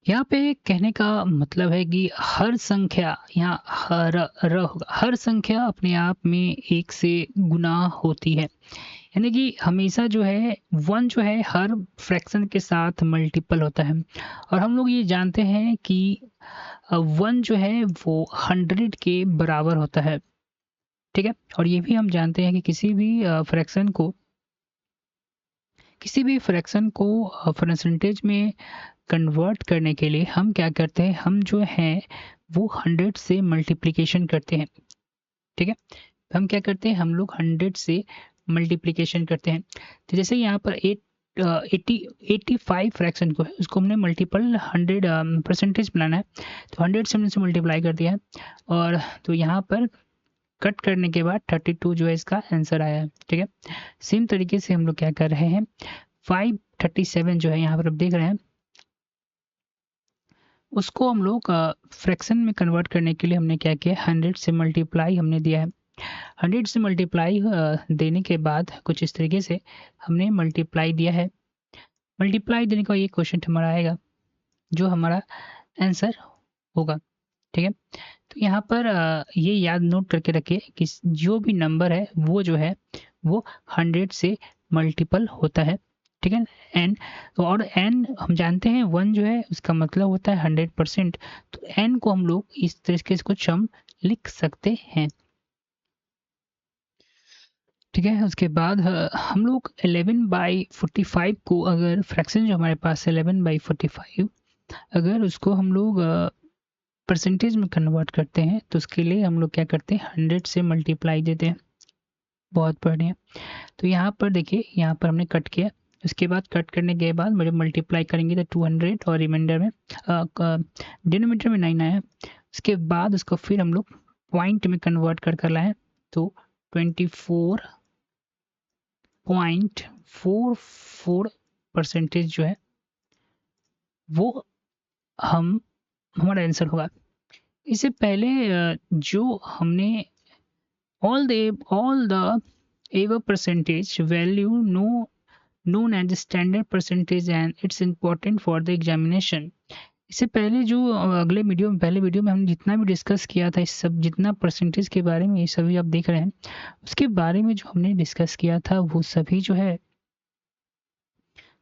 यहाँ पे कहने का मतलब है कि हर संख्या यहाँ होगा। हर संख्या अपने आप में एक से गुना होती है, यानी कि हमेशा जो है वन जो है हर फ्रैक्शन के साथ मल्टीपल होता है। और हम लोग ये जानते हैं कि वन जो है वो 100 के बराबर होता है। ठीक है, और ये भी हम जानते हैं कि किसी भी फ्रैक्शन को परसेंटेज में कन्वर्ट करने के लिए हम क्या करते हैं, हम जो है वो 100 से मल्टीप्लिकेशन करते हैं। ठीक है, हम क्या करते हैं, हम लोग 100 से मल्टीप्लिकेशन करते हैं। तो जैसे यहाँ पर 85 फ्रैक्शन को है, उसको हमने मल्टीपल 100 परसेंटेज बनाना है, तो 100 से हमने इसे मल्टीप्लाई कर दिया है। और तो यहाँ पर कट करने के बाद 32 जो है इसका आंसर आया है। ठीक है, सेम तरीके से हम लोग क्या कर रहे हैं, 537 जो है यहाँ पर आप देख रहे हैं, उसको हम लोग फ्रैक्शन में कन्वर्ट करने के लिए हमने क्या किया, 100 से मल्टीप्लाई हमने दिया है। 100 से मल्टीप्लाई देने के बाद कुछ इस तरीके से हमने मल्टीप्लाई दिया है। मल्टीप्लाई देने का ये क्वेश्चन हमारा आएगा जो हमारा आंसर होगा। ठीक है, तो यहाँ पर ये याद नोट करके रखिए कि जो भी नंबर है वो जो है वो 100 से मल्टीपल होता है। ठीक है, एन, तो और एन हम जानते हैं वन जो है उसका मतलब होता है 100%। तो एन को हम लोग इस तरीके से कुछ हम लिख सकते हैं। ठीक है, उसके बाद हम लोग 11/45 को, अगर फ्रैक्शन जो हमारे पास है 11/45, अगर उसको हम लोग परसेंटेज में कन्वर्ट करते हैं तो उसके लिए हम लोग क्या करते हैं, 100 से मल्टीप्लाई देते हैं। बहुत बढ़िया। तो यहाँ पर देखिए, यहाँ पर हमने कट किया, उसके बाद कट करने के बाद मुझे मल्टीप्लाई करेंगे तो 200 और रिमाइंडर में डिनोमिनेटर में 9 आया। उसके बाद उसको फिर हम लोग पॉइंट में कन्वर्ट कर लाए, तो 24.44 परसेंटेज जो है वो हम हमारा आंसर होगा। इससे पहले जो हमने all the above percentage value known as the standard percentage and it's important for the examination। इससे पहले जो पहले वीडियो में हमने जितना भी डिस्कस किया था, इस सब जितना परसेंटेज के बारे में, ये सभी आप देख रहे हैं, उसके बारे में जो हमने डिस्कस किया था वो सभी जो है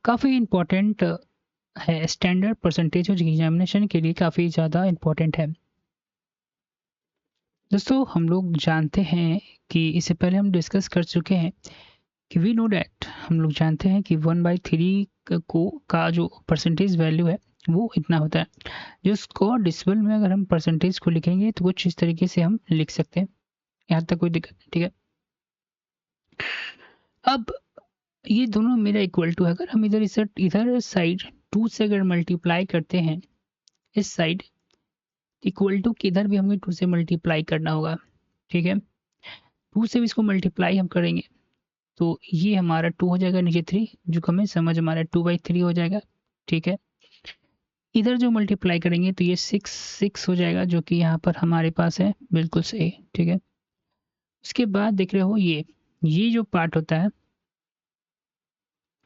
काफ़ी इम्पोर्टेंट है। स्टैंडर्ड परसेंटेज और एग्जामिनेशन के लिए काफ़ी ज़्यादा इम्पोर्टेंट है। दोस्तों, हम लोग जानते हैं कि इससे पहले हम डिस्कस कर चुके हैं कि वी नो डैट, हम लोग जानते हैं कि 1/3 को का जो परसेंटेज वैल्यू है वो इतना होता है। जिसको डिसिबल में अगर हम परसेंटेज को लिखेंगे तो कुछ इस तरीके से हम लिख सकते हैं। यहाँ तक कोई दिक्कत नहीं। ठीक है, अब ये दोनों मेरा इक्वल टू है, अगर हम इधर साइड 2 से अगर मल्टीप्लाई करते हैं, इस साइड इक्वल टू किधर भी हमें 2 से मल्टीप्लाई करना होगा। ठीक है, 2 से भी इसको मल्टीप्लाई हम करेंगे तो ये हमारा 2 हो जाएगा, नीचे 3 जो हमें समझ हमारा 2/3 हो जाएगा। ठीक है, इधर जो मल्टीप्लाई करेंगे तो ये 6 हो जाएगा, जो कि यहाँ पर हमारे पास है, बिल्कुल सही। ठीक है, उसके बाद देख रहे हो ये जो पार्ट होता है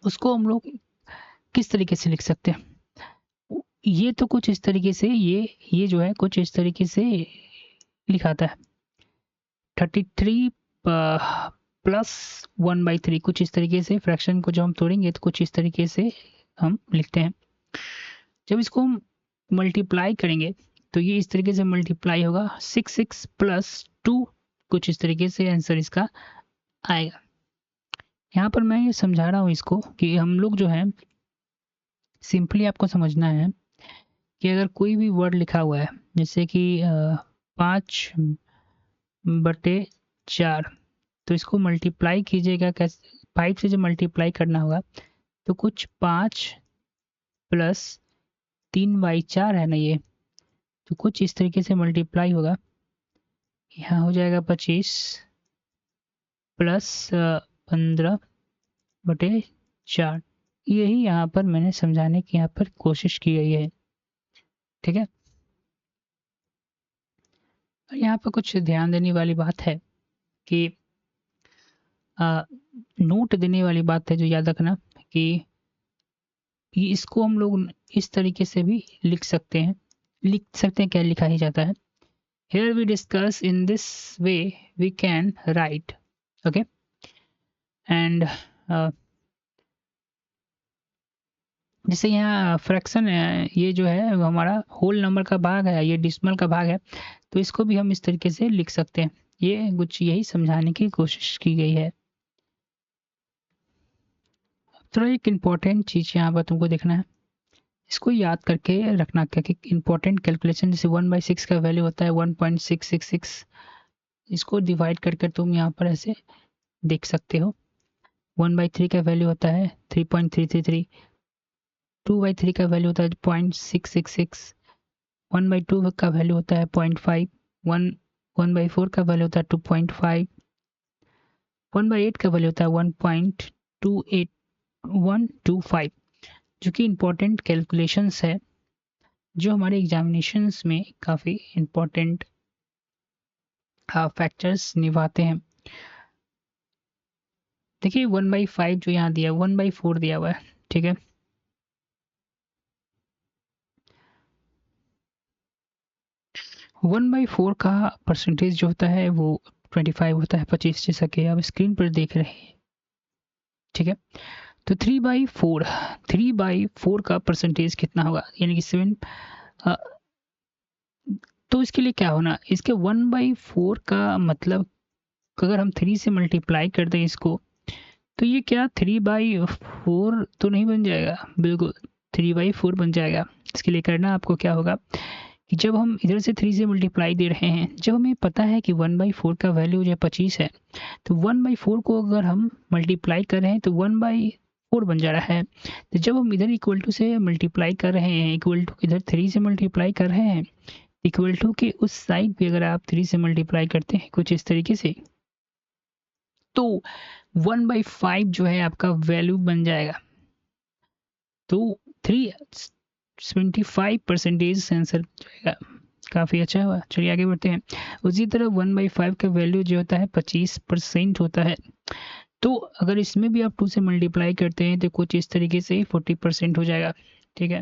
उसको हम लोग किस तरीके से लिख सकते हैं, ये तो कुछ इस तरीके से, ये जो है कुछ इस तरीके से लिखाता है, 33 प्लस 1/3, कुछ इस तरीके से फ्रैक्शन को जब हम तोड़ेंगे तो कुछ इस तरीके से हम लिखते हैं। जब इसको हम मल्टीप्लाई करेंगे तो ये इस तरीके से मल्टीप्लाई होगा, 6 प्लस 2, कुछ इस तरीके से आंसर इसका आएगा। यहाँ पर मैं ये समझा रहा हूँ इसको कि हम लोग जो है सिंपली आपको समझना है कि अगर कोई भी वर्ड लिखा हुआ है, जैसे कि 5/4, तो इसको मल्टीप्लाई कीजिएगा कैसे, 5 से जब मल्टीप्लाई करना होगा तो कुछ 5 प्लस 3/4 है ना ये, तो कुछ इस तरीके से मल्टीप्लाई होगा। यहाँ हो जाएगा 25 प्लस 15/4। यही यहाँ पर मैंने समझाने की यहाँ पर कोशिश की गई है। ठीक है, और यहाँ पर कुछ ध्यान देने वाली बात है कि नोट देने वाली बात है जो याद रखना कि इसको हम लोग इस तरीके से भी लिख सकते हैं। क्या लिखा ही जाता है। Here we discuss in this way we can write, okay, and जैसे यहाँ फ्रैक्शन है, ये जो है वो हमारा होल नंबर का भाग है, ये डिसिमल का भाग है, तो इसको भी हम इस तरीके से लिख सकते हैं। ये कुछ यही समझाने की कोशिश की गई है। थोड़ा एक इम्पॉर्टेंट चीज़ यहाँ पर तुमको देखना है, इसको याद करके रखना क्या कि इम्पोर्टेंट कैलकुलेशन, जैसे 1/6 का वैल्यू होता है 1.666, इसको डिवाइड करके तुम यहाँ पर ऐसे देख सकते हो। 1/3 का वैल्यू होता है 3.333, 2/3 का वैल्यू होता है 0.666, 1/2 का वैल्यू होता है 0.5, 1/4 का वैल्यू होता है 2.5, 1/8 का वैल्यू होता है 1.28125, जो कि इम्पोर्टेंट कैलकुलेशंस है, जो हमारे एग्जामिनेशंस में काफ़ी इम्पोर्टेंट फैक्टर्स निभाते हैं। देखिए 1/5 जो यहाँ दिया, 1/4 दिया हुआ है, ठीक है। वन बाई फोर का परसेंटेज जो होता है वो 25 होता है, 25, जैसा कि आप स्क्रीन पर देख रहे हैं, ठीक है। तो 3/4 का परसेंटेज कितना होगा, यानी कि 7। तो इसके लिए क्या होना, इसके 1/4 का मतलब अगर हम 3 से मल्टीप्लाई कर दें इसको, तो ये क्या 3/4 तो नहीं बन जाएगा, बिल्कुल 3/4 बन जाएगा। इसके लिए करना आपको क्या होगा कि जब हम इधर से 3 से मल्टीप्लाई दे रहे हैं, जब हमें पता है कि 1/4 का वैल्यू जो है 25 है, तो 1/4 को अगर हम मल्टीप्लाई कर रहे हैं तो 1/4 बन जा रहा है। तो जब हम इधर इक्वल टू से मल्टीप्लाई कर रहे हैं, इक्वल टू इधर 3 से मल्टीप्लाई कर रहे हैं, इक्वल टू के उस साइड पे अगर आप 3 से मल्टीप्लाई करते हैं कुछ इस तरीके से, तो 1/5 जो है आपका वैल्यू बन जाएगा। तो 375% आंसर जाएगा। काफ़ी अच्छा हुआ। चलिए आगे बढ़ते हैं। उसी तरह 1/5 का वैल्यू जो होता है 25% होता है। तो अगर इसमें भी आप 2 से मल्टीप्लाई करते हैं तो कुछ इस तरीके से 40% हो जाएगा, ठीक है।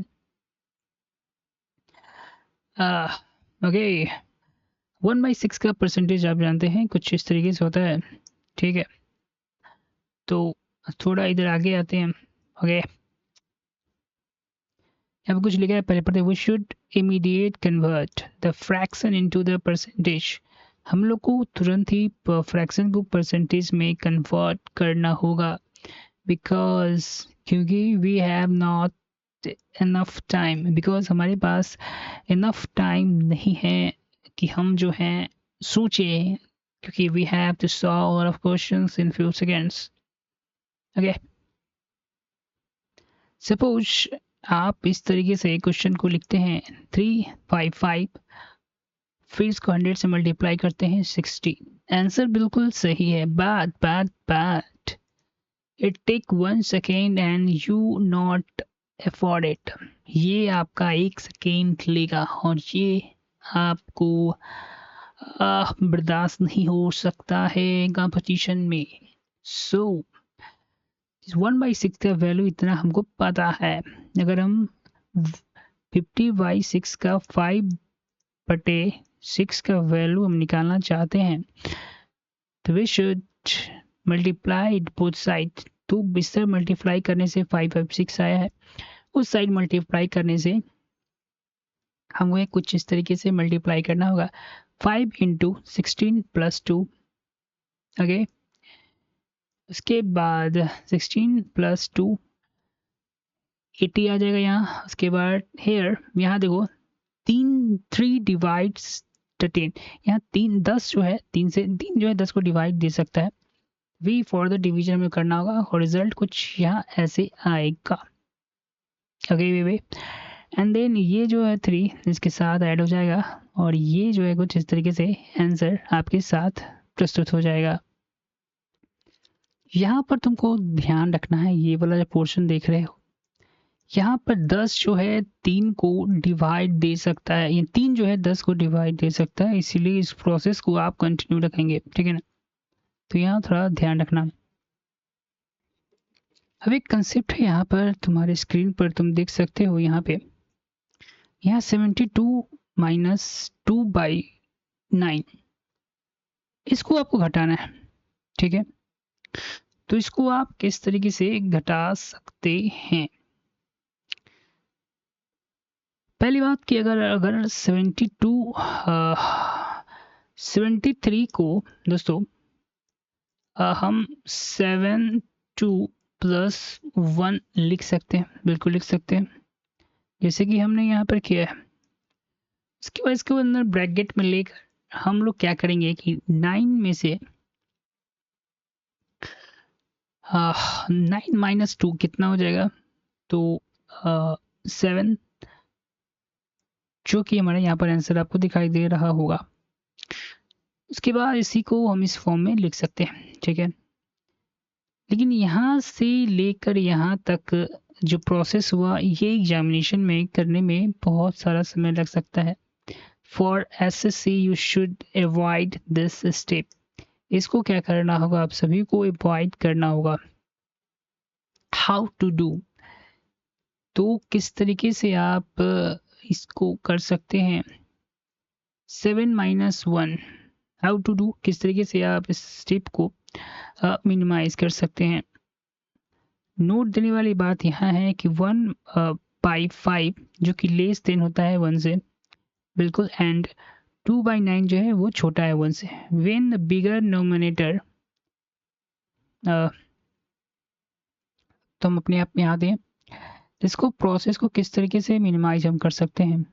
ओके, 1/6 का परसेंटेज आप जानते हैं कुछ इस तरीके से होता है, ठीक है। तो थोड़ा इधर आगे आते हैं। ओके, यहाँ कुछ लिखा है, पहले पढ़ते हैं। We should immediate convert the fraction into the percentage. हम लोग को तुरंत ही फ्रैक्शन को परसेंटेज में कन्वर्ट करना होगा, बिकॉज क्योंकि we have not enough time, because हमारे पास इनफ टाइम नहीं है कि हम जो हैं सोचें, क्योंकि we have to solve lot of questions in few seconds. Okay, suppose आप इस तरीके से क्वेश्चन को लिखते हैं 355, फिर इसको 100 से मल्टीप्लाई करते हैं 60। आंसर बिल्कुल सही है, but it take 1 second and you not afford it. ये आपका 1 सेकेंड लेगा और ये आपको बर्दाश्त नहीं हो सकता है कंपटीशन में। सो 1/6 का वैल्यू इतना हमको पता है। अगर हम 50/6 का 5/6 का वैल्यू हम निकालना चाहते हैं, तो we should multiply both side. तो इस तरह मल्टीप्लाई करने से 5/6 आया है, उस साइड मल्टीप्लाई करने से हमें कुछ इस तरीके से मल्टीप्लाई करना होगा। 5 × 16 + 2, ओके। उसके बाद 16 + 2 80 आ जाएगा यहाँ। उसके बाद हेयर यहाँ देखो 3 डिवाइड्स 13, यहाँ 10 जो है 3 जो है 10 को डिवाइड दे सकता है। वी फॉर द डिवीजन में करना होगा और रिजल्ट कुछ यहाँ ऐसे आएगा। ओके वे एंड देन ये जो है 3 इसके साथ ऐड हो जाएगा और ये जो है कुछ इस तरीके से आंसर आपके साथ प्रस्तुत हो जाएगा। यहाँ पर तुमको ध्यान रखना है, ये वाला जो पोर्शन देख रहे हो, यहाँ पर 10 जो है 3 को डिवाइड दे सकता है, ये 3 जो है 10 को डिवाइड दे सकता है, इसीलिए इस प्रोसेस को आप कंटिन्यू रखेंगे, ठीक है ना। तो यहाँ थोड़ा ध्यान रखना। अब एक कंसेप्ट है यहाँ पर, तुम्हारे स्क्रीन पर तुम देख सकते हो, यहाँ पे यहाँ 72 माइनस 2/9, इसको आपको घटाना है, ठीक है। तो इसको आप किस तरीके से घटा सकते हैं? पहली बात कि अगर अगर 73 को दोस्तों हम 72 प्लस 1 लिख सकते हैं, बिल्कुल लिख सकते हैं, जैसे कि हमने यहाँ पर किया है। इसके बाद इसके अंदर ब्रैकेट में लेकर हम लोग क्या करेंगे कि 9 में से 9 माइनस 2 कितना हो जाएगा, तो 7, जो कि हमारे यहाँ पर आंसर आपको दिखाई दे रहा होगा। उसके बाद इसी को हम इस फॉर्म में लिख सकते हैं, ठीक है। लेकिन यहाँ से लेकर यहाँ तक जो प्रोसेस हुआ, ये एग्जामिनेशन में करने में बहुत सारा समय लग सकता है। For SSC you should avoid this step. इसको क्या करना होगा, आप सभी को अवॉइड करना होगा। हाउ टू डू, तो किस तरीके से आप इसको कर सकते हैं। 7 माइनस 1, हाउ टू डू, किस तरीके से आप इस स्टेप को मिनिमाइज कर सकते हैं। नोट देने वाली बात यहाँ है कि 1/5 जो कि लेस देन होता है 1 से, बिल्कुल, एंड 2/9 जो है वो छोटा है 1 से। व्हेन द बिगर नोमिनेटर, तो हम अपने आप में यहाँ दें, इसको प्रोसेस को किस तरीके से मिनिमाइज हम कर सकते हैं।